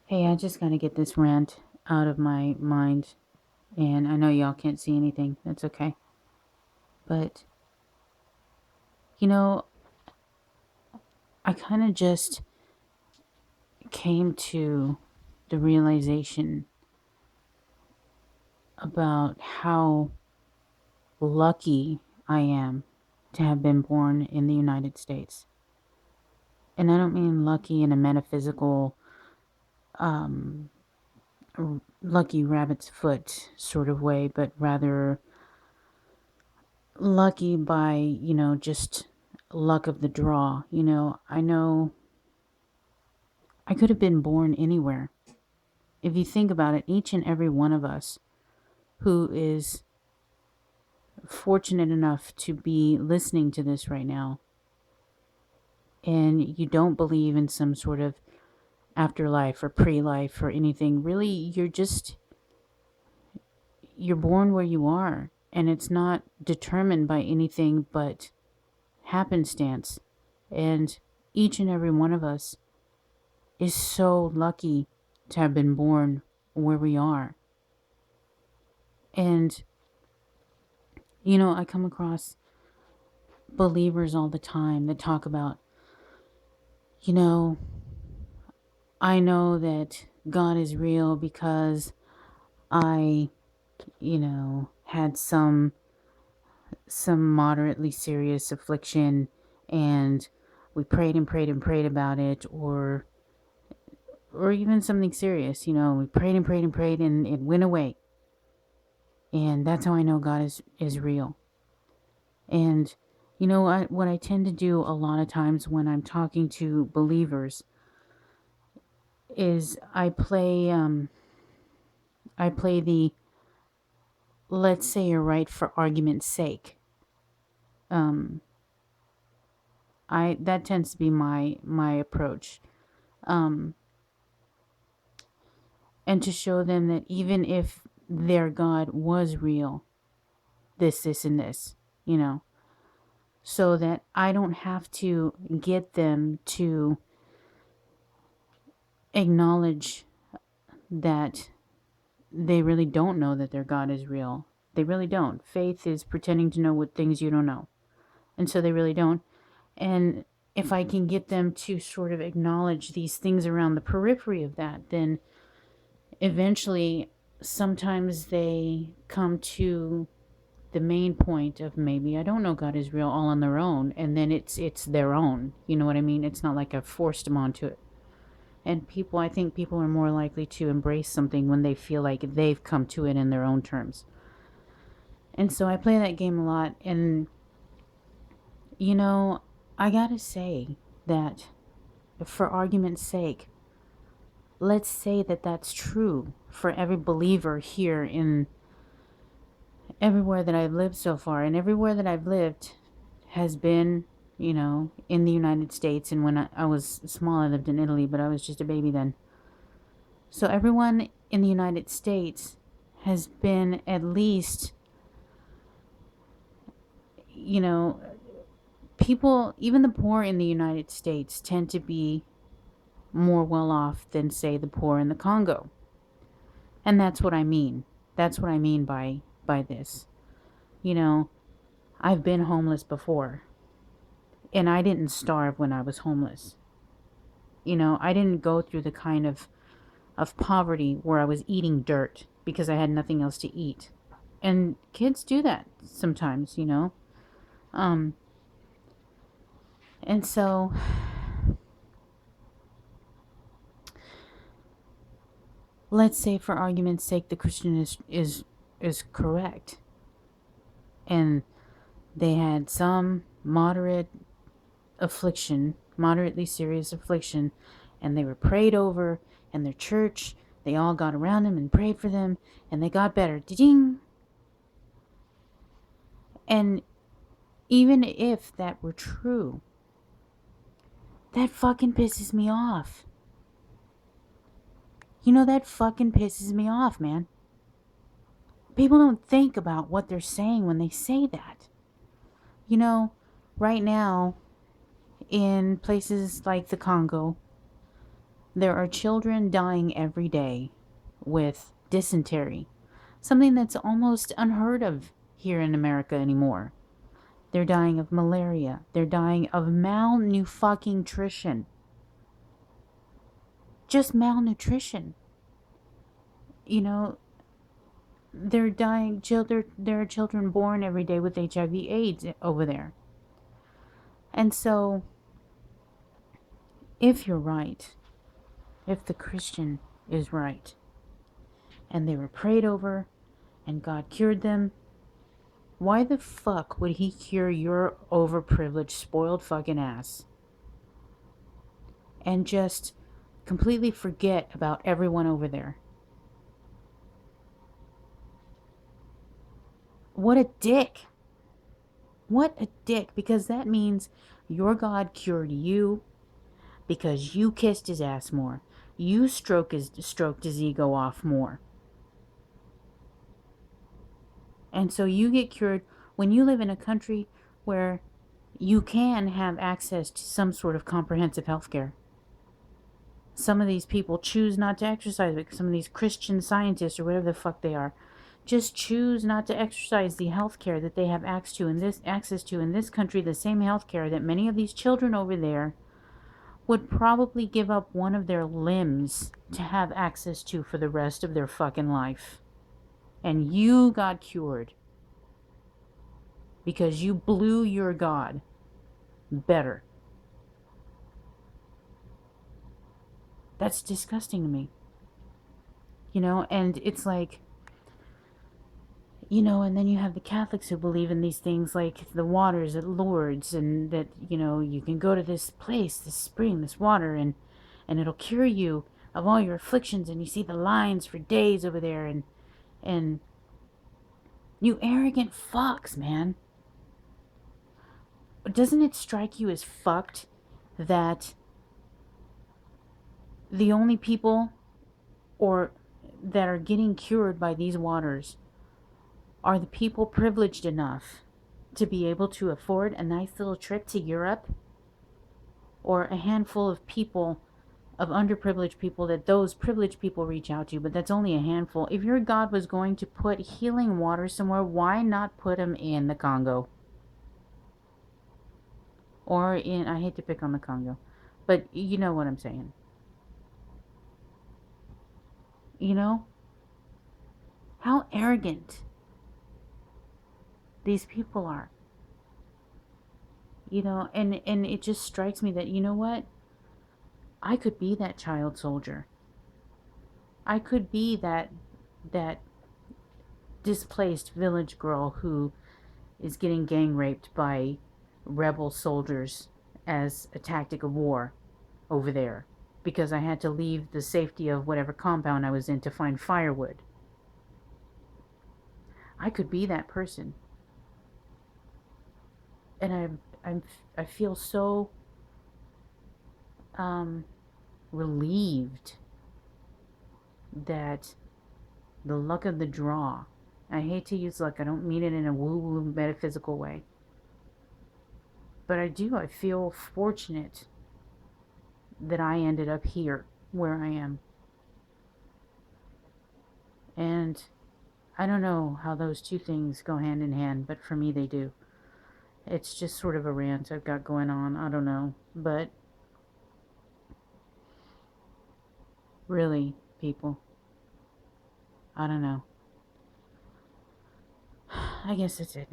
Hey, I just gotta get this rant out of my mind, and I know y'all can't see anything. That's okay. But, you know, I kind of just came to the realization about how lucky I am to have been born in the United States. And I don't mean lucky in a metaphysical, um, lucky rabbit's foot sort of way, but rather lucky by, just luck of the draw. I know I could have been born anywhere. If you think about it, each and every one of us who is fortunate enough to be listening to this right now, and you don't believe in some sort of afterlife or pre-life or anything, really, you're born where you are, and it's not determined by anything but happenstance. And each and every one of us is so lucky to have been born where we are. And, I come across believers all the time that talk about, you know, I know that God is real because I, had some moderately serious affliction, and we prayed and prayed and prayed about it, or even something serious, we prayed and prayed and prayed and it went away. And that's how I know God is real. And what I tend to do a lot of times when I'm talking to believers is I play the let's say you're right for argument's sake. Um I That tends to be my approach. Um and to show them that even if their God was real, this and this, you know, so that I don't have to get them to acknowledge that they really don't know that their God is real. They really don't. Faith is pretending to know what things you don't know. And so they really don't. And if I can get them to sort of acknowledge these things around the periphery of that, then eventually sometimes they come to the main point of maybe I don't know God is real all on their own, and then it's their own. You know what I mean? It's not like I've forced them onto it. And I think people are more likely to embrace something when they feel like they've come to it in their own terms. And so I play that game a lot. And, you know, I gotta say that for argument's sake, let's say that that's true for every believer here in everywhere that I've lived so far. And everywhere that I've lived has been, in the United States. And when I was small, I lived in Italy, but I was just a baby then. So everyone in the United States has been at least, you know, people, even the poor in the United States tend to be more well off than, say, the poor in the Congo. And that's what I mean. That's what I mean by this. You know, I've been homeless before, and I didn't starve when I was homeless. I didn't go through the kind of poverty where I was eating dirt because I had nothing else to eat. And kids do that sometimes. Um, and so let's say for argument's sake the Christian is correct, and they had some moderately serious affliction, and they were prayed over, and their church, they all got around them and prayed for them, and they got better. Ding. And even if that were true, that fucking pisses me off. That fucking pisses me off, man. People don't think about what they're saying when they say that. Right now, in places like the Congo, There are children dying every day with dysentery, something that's almost unheard of here in America anymore. They're dying of malaria. They're dying of malnutrition. Just malnutrition. You know, they're dying children. There are children born every day with HIV/AIDS over there. And so, if you're right, if the Christian is right, and they were prayed over, and God cured them, why the fuck would he cure your overprivileged, spoiled fucking ass and just completely forget about everyone over there? What a dick. What a dick, because that means your God cured you because you kissed his ass more. You stroked his ego off more. And so you get cured when you live in a country where you can have access to some sort of comprehensive health care. Some of these people choose not to exercise it. Some of these Christian scientists or whatever the fuck they are just choose not to exercise the health care that they have access to in this country, the same health care that many of these children over there would probably give up one of their limbs to have access to for the rest of their fucking life. And you got cured because you blew your God better. That's disgusting to me. And it's like, and then you have the Catholics who believe in these things like the waters at Lourdes, and that, you can go to this place, this spring, this water, and it'll cure you of all your afflictions, and you see the lines for days over there, and you arrogant fucks, man. Doesn't it strike you as fucked that the only people or that are getting cured by these waters are the people privileged enough to be able to afford a nice little trip to Europe, or a handful of people, of underprivileged people, that those privileged people reach out to, but that's only a handful. If your God was going to put healing water somewhere, why not put them in the Congo? Or I hate to pick on the Congo, but you know what I'm saying. How arrogant these people are. And it just strikes me that, what? I could be that child soldier. I could be that displaced village girl who is getting gang raped by rebel soldiers as a tactic of war over there, because I had to leave the safety of whatever compound I was in to find firewood. I could be that person. And I feel so relieved that the luck of the draw, I hate to use luck, I don't mean it in a woo-woo metaphysical way, but I feel fortunate that I ended up here where I am. And I don't know how those two things go hand in hand, but for me they do. It's just sort of a rant I've got going on. I don't know. But really, people, I don't know. I guess that's it.